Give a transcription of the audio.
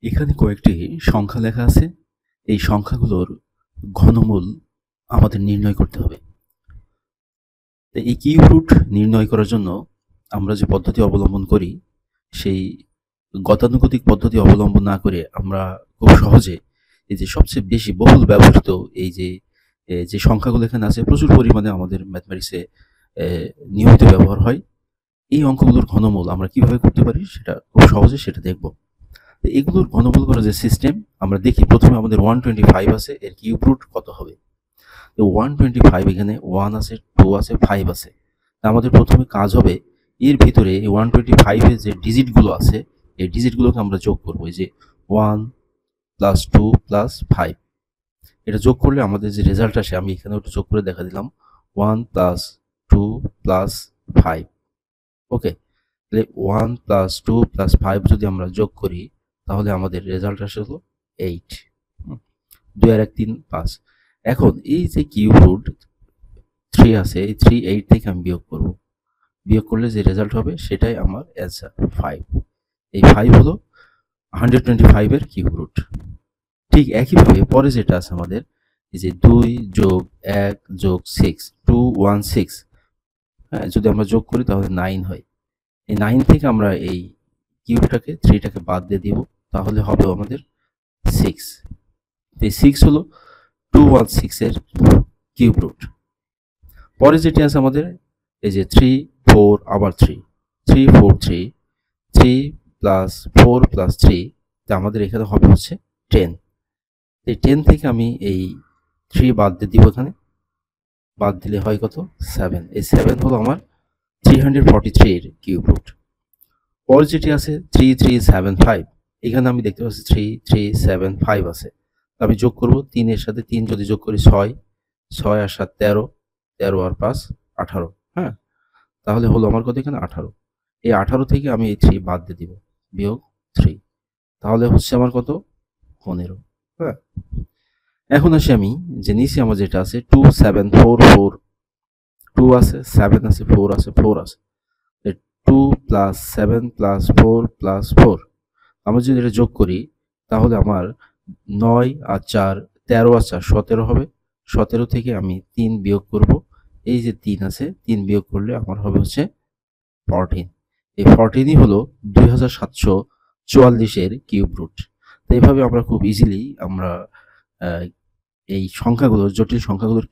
এখানে কয়েকটি সংখ্যা লেখা আছে। এই সংখ্যাগুলোর ঘনমূল আমাদের নির্ণয় করতে হবে। তো এই কিউব রুট নির্ণয় করার জন্য আমরা যে পদ্ধতি অবলম্বন করি, সেই গতানুগতিক পদ্ধতি অবলম্বন না করে আমরা খুব সহজে এই যে সবচেয়ে বেশি বহুল ব্যবহৃত এই যে সংখ্যাগুলো এখানে আছে, প্রচুর পরিমাণে আমাদের ম্যাথমেটিক্সে নিয়মিত ব্যবহার হয়। এই অঙ্কগুলোর ঘনমূল আমরা কিভাবে করতে পারি সেটা খুব সহজে সেটা দেখব। তো এগুলোর ঘনমূল করার যে সিস্টেম আমরা দেখি, প্রথমে আমাদের 125 আছে, এর কিউব রুট কত হবে? তো 125, এখানে 1 আছে, 2 আছে, 5 আছে। তা আমাদের প্রথমে কাজ হবে এর ভিতরে এই 125 এর যে ডিজিটগুলো আছে, এই ডিজিটগুলোকে আমরা যোগ করবো। এই যে 1 প্লাস 2 প্লাস 5, এটা যোগ করলে আমাদের যে রেজাল্ট আসে, আমি এখানে একটু যোগ করে দেখা দিলাম 1 প্লাস 2 প্লাস 5। ওকে, তাহলে 1 প্লাস 2 প্লাস 5 যদি আমরা যোগ করি তাহলে আমাদের রেজাল্ট আসে হলো 8। 2 আর 1 3 5। এখন এই যে কিউব রুট 3 আছে, এই 3 8 থেকে আমি বিয়োগ করব। বিয়োগ করলে যে রেজাল্ট হবে সেটাই আমার অ্যান্সার 5। এই 5 হলো 125 এর কিউব রুট। ঠিক একইভাবে পরে যেটা আছে আমাদের, এই যে 2 যোগ 1 যোগ 6, 216, হ্যাঁ, যদি আমরা যোগ করি তাহলে 9 হয়। এই 9 থেকে আমরা এই কিউবটাকে 3টাকে বাদ দিয়ে দিব, তাহলে হবে আমাদের 6। এই 6 হলো 216 এর কিউব রুট। পরে যেটি আছে আমাদের, এই যে 3 4 আবার 3, 3 4 3, 3 প্লাস 4 প্লাস 3, তা আমাদের এখানে হবে হচ্ছে 10। এই 10 থেকে আমি এই 3 বাদ দিয়ে দিব, এখানে বাদ দিলে হয় কত? 7। এই 7 হলো আমার 343 এর কিউব রুট। পরে যেটি আছে 3375, এখানে আমি দেখতে পাচ্ছি 3375 আছে। আমি যোগ করব, 3 এর সাথে 3 যদি যোগ করি 6, 6 আর 7 13, 13 আর 5 18, হ্যাঁ, তাহলে হলো আমার কত এখানে 18। এই 18 থেকে আমি এই 3 বাদ দিয়ে দিব, বিয়োগ 3, তাহলে হচ্ছে আমার কত? 15। হ্যাঁ, এখন আসি আমি যে নিচে আমার যেটা আছে 2744, 2 আছে, 7 আছে, 4 আছে, 4 আছে। 2 প্লাস 7 প্লাস 4 প্লাস 4, আমরা যদি এটা যোগ করি তাহলে আমার 9 আর 4 13 আর 4 17 হবে। 17 থেকে আমি 3 বিয়োগ করব, এই যে 3 আছে, 3 বিয়োগ করলে আমার হবে হচ্ছে 14। এই 14ই হলো 2744 এর কিউব রুট। তো এইভাবে আমরা খুব ইজিলি আমরা এই সংখ্যাগুলোর, জটিল সংখ্যাগুলোর